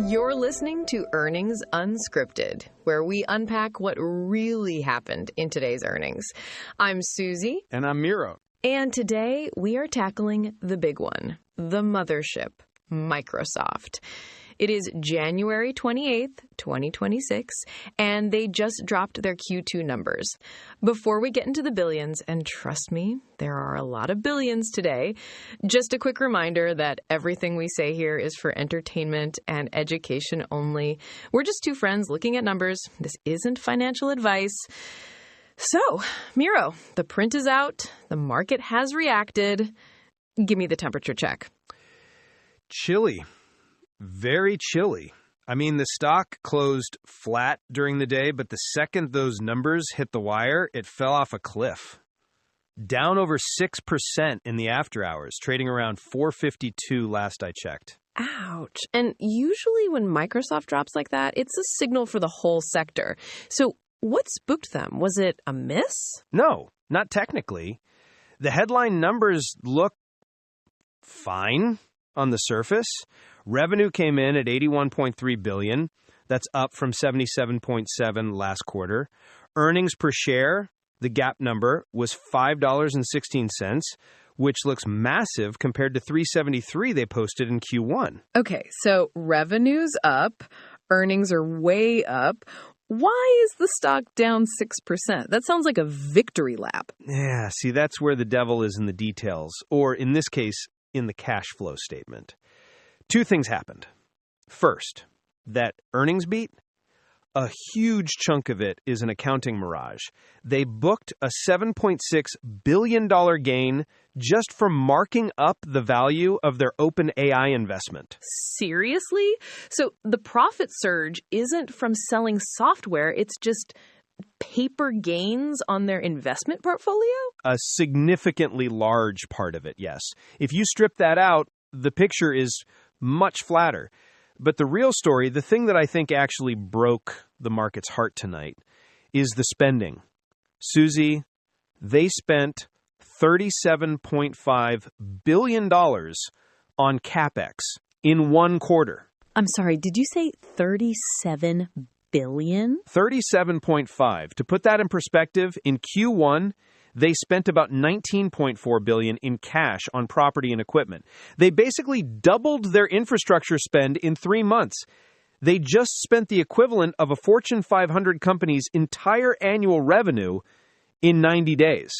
You're listening to Earnings Unscripted, where we unpack what really happened in today's earnings. I'm Susie. And I'm Miro. And today we are tackling the big one, the mothership, Microsoft. It is January 28th, 2026, and they just dropped their Q2 numbers. Before we get into the billions, and trust me, there are a lot of billions today, just a quick reminder that everything we say here is for entertainment and education only. We're just two friends looking at numbers. This isn't financial advice. So, Miro, the print is out. The market has reacted. Give me the temperature check. Chilly. Very chilly. I mean, the stock closed flat during the day, but the second those numbers hit the wire, it fell off a cliff. Down over 6% in the after hours, trading around 452 last I checked. Ouch. And usually when Microsoft drops like that, it's a signal for the whole sector. So what spooked them? Was it a miss? No, not technically. The headline numbers look fine on the surface. Revenue came in at $81.3 billion. That's up from $77.7 last quarter. Earnings per share, the GAAP number, was $5.16, which looks massive compared to $3.73 they posted in Q1. Okay, so revenue's up, earnings are way up. Why is the stock down 6%? That sounds like a victory lap. Yeah, see, that's where the devil is in the details, or in this case, in the cash flow statement. Two things happened. First, that earnings beat, a huge chunk of it is an accounting mirage. They booked a $7.6 billion gain just from marking up the value of their OpenAI investment. Seriously? So the profit surge isn't from selling software, it's just paper gains on their investment portfolio? A significantly large part of it, yes. If you strip that out, the picture is much flatter. But the real story, the thing that I think actually broke the market's heart tonight, is the spending. Susie, they spent $37.5 billion on CapEx in one quarter. I'm sorry, did you say 37 billion? 37.5. To put that in perspective, in Q1, they spent about $19.4 billion in cash on property and equipment. They basically doubled their infrastructure spend in 3 months. They just spent the equivalent of a Fortune 500 company's entire annual revenue in 90 days.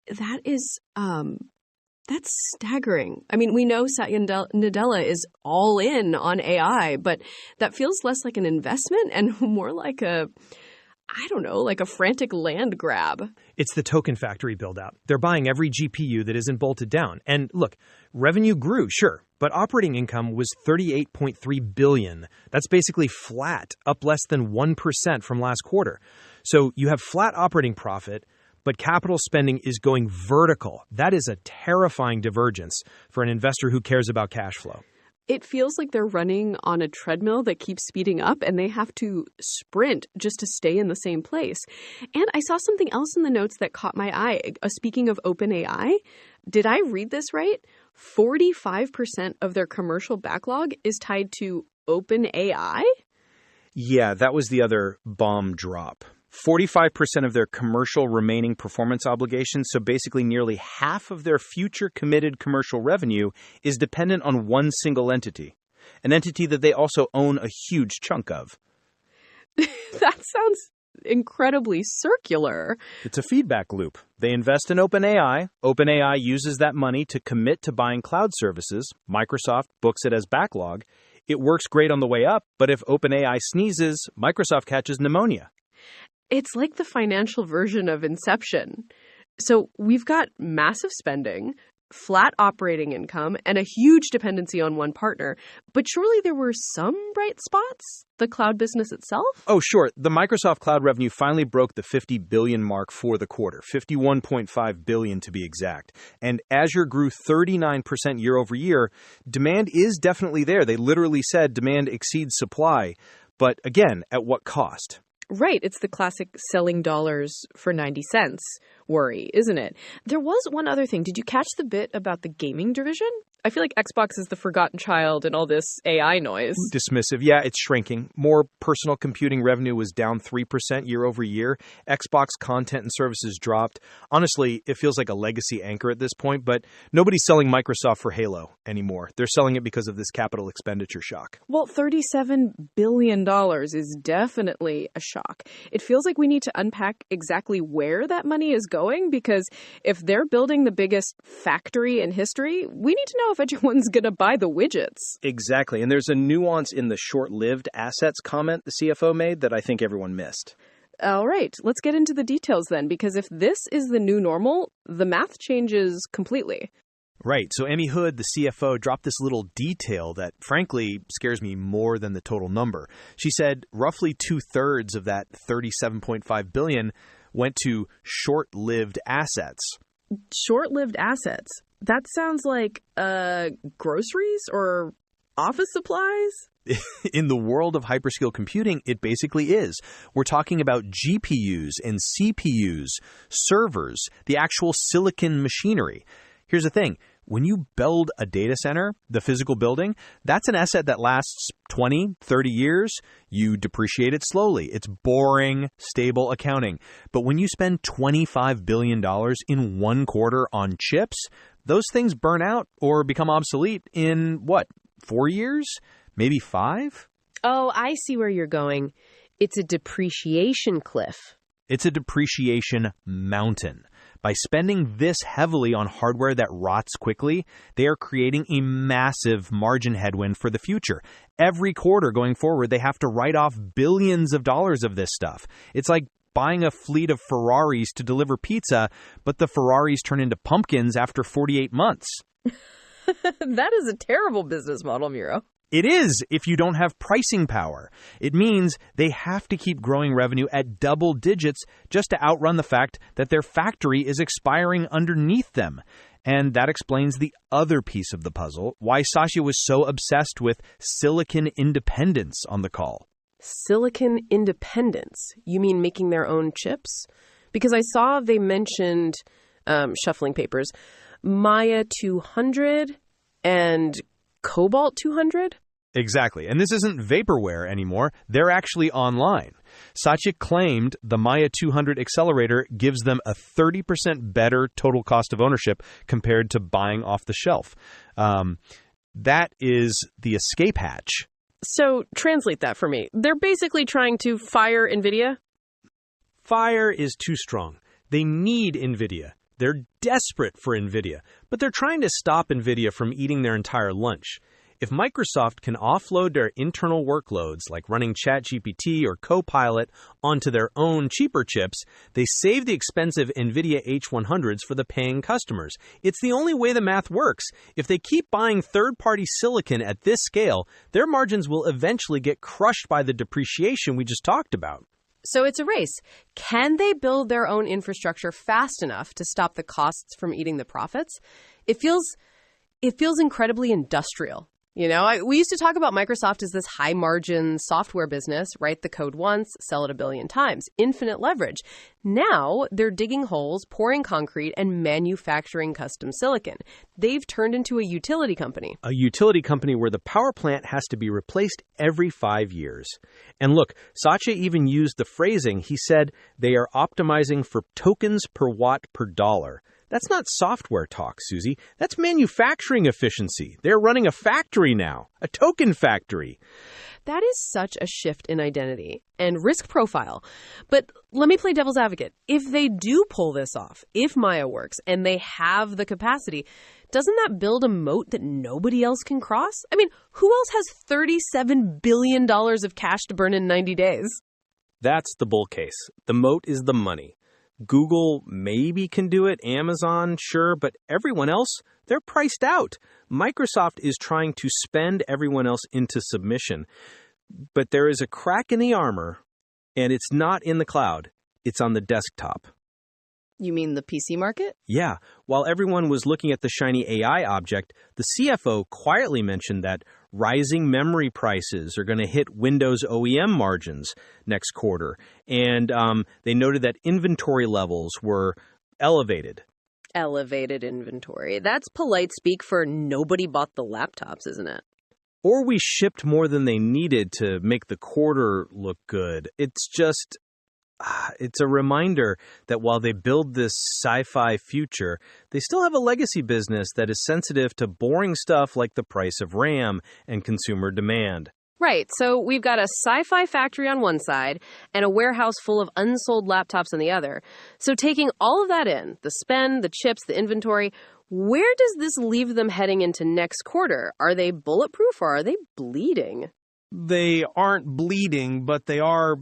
That is, that's staggering. I mean, we know Satya Nadella is all in on AI, but that feels less like an investment and more like a frantic land grab. It's the token factory build-out. They're buying every GPU that isn't bolted down. And look, revenue grew, sure, but operating income was $38.3 billion. That's basically flat, up less than 1% from last quarter. So you have flat operating profit, but capital spending is going vertical. That is a terrifying divergence for an investor who cares about cash flow. It feels like they're running on a treadmill that keeps speeding up and they have to sprint just to stay in the same place. And I saw something else in the notes that caught my eye. Speaking of OpenAI, did I read this right? 45% of their commercial backlog is tied to OpenAI? Yeah, that was the other bomb drop. 45% of their commercial remaining performance obligations, so basically nearly half of their future committed commercial revenue, is dependent on one single entity, an entity that they also own a huge chunk of. That sounds incredibly circular. It's a feedback loop. They invest in OpenAI. OpenAI uses that money to commit to buying cloud services. Microsoft books it as backlog. It works great on the way up, but if OpenAI sneezes, Microsoft catches pneumonia. It's like the financial version of Inception. So we've got massive spending, flat operating income, and a huge dependency on one partner. But surely there were some bright spots? The cloud business itself? Oh, sure. The Microsoft cloud revenue finally broke the $50 billion mark for the quarter, $51.5 billion to be exact. And Azure grew 39% year over year. Demand is definitely there. They literally said demand exceeds supply. But again, at what cost? Right. It's the classic selling dollars for 90 cents worry, isn't it? There was one other thing. Did you catch the bit about the gaming division? I feel like Xbox is the forgotten child in all this AI noise. Dismissive. Yeah, it's shrinking. More personal computing revenue was down 3% year over year. Xbox content and services dropped. Honestly, it feels like a legacy anchor at this point, but nobody's selling Microsoft for Halo anymore. They're selling it because of this capital expenditure shock. Well, $37 billion is definitely a shock. It feels like we need to unpack exactly where that money is going, because if they're building the biggest factory in history, we need to know if anyone's going to buy the widgets. Exactly. And there's a nuance in the short-lived assets comment the CFO made that I think everyone missed. All right, let's get into the details then, because if this is the new normal, the math changes completely. Right. So Emmy Hood, the CFO, dropped this little detail that, frankly, scares me more than the total number. She said roughly 2/3 of that $37.5 billion went to short-lived assets. Short-lived assets? That sounds like groceries or office supplies? In the world of hyperscale computing, it basically is. We're talking about GPUs and CPUs, servers, the actual silicon machinery. Here's the thing. When you build a data center, the physical building, that's an asset that lasts 20, 30 years. You depreciate it slowly. It's boring, stable accounting. But when you spend $25 billion in 1 quarter on chips, those things burn out or become obsolete in, 4 years? Maybe 5? Oh, I see where you're going. It's a depreciation cliff. It's a depreciation mountain. By spending this heavily on hardware that rots quickly, they are creating a massive margin headwind for the future. Every quarter going forward, they have to write off billions of dollars of this stuff. It's like buying a fleet of Ferraris to deliver pizza, but the Ferraris turn into pumpkins after 48 months. That is a terrible business model, Miro. It is if you don't have pricing power. It means they have to keep growing revenue at double digits just to outrun the fact that their factory is expiring underneath them. And that explains the other piece of the puzzle, why Satya was so obsessed with silicon independence on the call. Silicon independence? You mean making their own chips? Because I saw they mentioned, shuffling papers, Maia 200 and Cobalt 200? Exactly. And this isn't vaporware anymore. They're actually online. Satya claimed the Maia 200 accelerator gives them a 30% better total cost of ownership compared to buying off the shelf. That is the escape hatch. So translate that for me. They're basically trying to fire NVIDIA? Fire is too strong. They need NVIDIA. They're desperate for NVIDIA, but they're trying to stop NVIDIA from eating their entire lunch. If Microsoft can offload their internal workloads, like running ChatGPT or Copilot, onto their own cheaper chips, they save the expensive NVIDIA H100s for the paying customers. It's the only way the math works. If they keep buying third-party silicon at this scale, their margins will eventually get crushed by the depreciation we just talked about. So it's a race. Can they build their own infrastructure fast enough to stop the costs from eating the profits? It feels incredibly industrial. You know, we used to talk about Microsoft as this high-margin software business, write the code once, sell it a billion times, infinite leverage. Now they're digging holes, pouring concrete, and manufacturing custom silicon. They've turned into a utility company. A utility company where the power plant has to be replaced every 5 years. And look, Satya even used the phrasing. He said they are optimizing for tokens per watt per dollar. That's not software talk, Susie. That's manufacturing efficiency. They're running a factory now, a token factory. That is such a shift in identity and risk profile. But let me play devil's advocate. If they do pull this off, if Maia works and they have the capacity, doesn't that build a moat that nobody else can cross? I mean, who else has $37 billion of cash to burn in 90 days? That's the bull case. The moat is the money. Google maybe can do it, Amazon, sure, but everyone else, they're priced out. Microsoft is trying to spend everyone else into submission. But there is a crack in the armor, and it's not in the cloud. It's on the desktop. You mean the PC market? Yeah. While everyone was looking at the shiny AI object, the CFO quietly mentioned that rising memory prices are going to hit Windows OEM margins next quarter. And they noted that inventory levels were elevated. Elevated inventory. That's polite speak for nobody bought the laptops, isn't it? Or we shipped more than they needed to make the quarter look good. It's a reminder that while they build this sci-fi future, they still have a legacy business that is sensitive to boring stuff like the price of RAM and consumer demand. Right, so we've got a sci-fi factory on one side and a warehouse full of unsold laptops on the other. So taking all of that in, the spend, the chips, the inventory, where does this leave them heading into next quarter? Are they bulletproof or are they bleeding? They aren't bleeding, but they are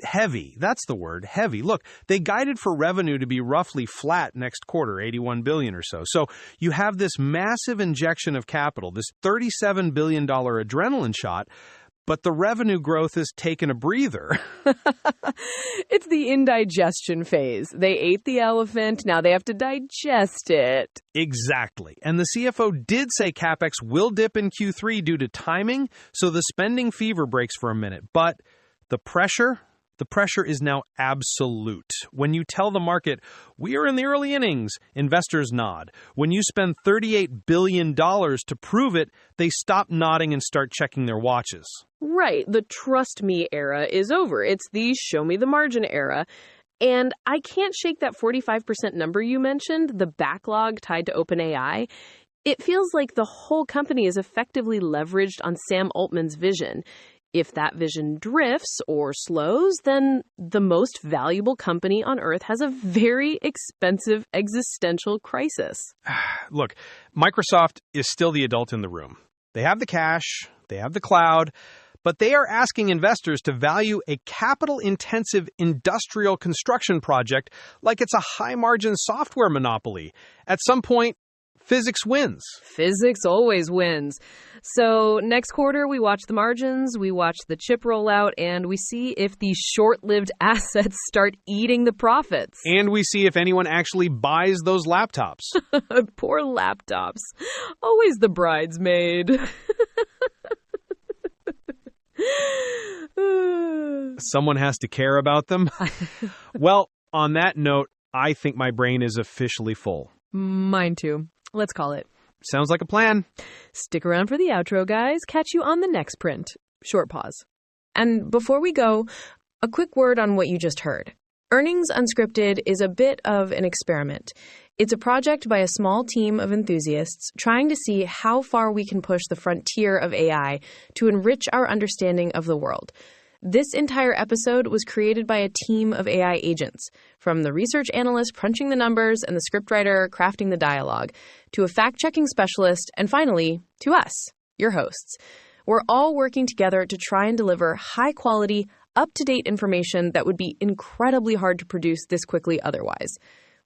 heavy. That's the word, heavy. Look, they guided for revenue to be roughly flat next quarter, $81 billion or so. So you have this massive injection of capital, this $37 billion adrenaline shot, but the revenue growth has taken a breather. It's the indigestion phase. They ate the elephant, now they have to digest it. Exactly. And the CFO did say CapEx will dip in Q3 due to timing, so the spending fever breaks for a minute. But the pressure is now absolute. When you tell the market, we are in the early innings, investors nod. When you spend $38 billion to prove it, they stop nodding and start checking their watches. Right, the trust me era is over. It's the show me the margin era. And I can't shake that 45% number you mentioned, the backlog tied to OpenAI. It feels like the whole company is effectively leveraged on Sam Altman's vision. If that vision drifts or slows, then the most valuable company on Earth has a very expensive existential crisis. Look, Microsoft is still the adult in the room. They have the cash, they have the cloud, but they are asking investors to value a capital-intensive industrial construction project like it's a high-margin software monopoly. At some point, physics wins. Physics always wins. So next quarter, we watch the margins, we watch the chip rollout, and we see if these short-lived assets start eating the profits. And we see if anyone actually buys those laptops. Poor laptops. Always the bridesmaid. Someone has to care about them. Well, on that note, I think my brain is officially full. Mine too. Let's call it. Sounds like a plan. Stick around for the outro, guys. Catch you on the next print. Short pause. And before we go, a quick word on what you just heard. Earnings Unscripted is a bit of an experiment. It's a project by a small team of enthusiasts trying to see how far we can push the frontier of AI to enrich our understanding of the world. This entire episode was created by a team of AI agents, from the research analyst crunching the numbers and the scriptwriter crafting the dialogue, to a fact-checking specialist, and finally, to us, your hosts. We're all working together to try and deliver high-quality, up-to-date information that would be incredibly hard to produce this quickly otherwise.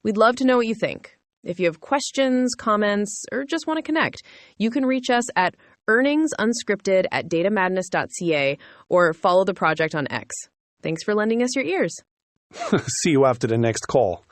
We'd love to know what you think. If you have questions, comments, or just want to connect, you can reach us at earningsunscripted@datamadness.ca or follow the project on X. Thanks for lending us your ears. See you after the next call.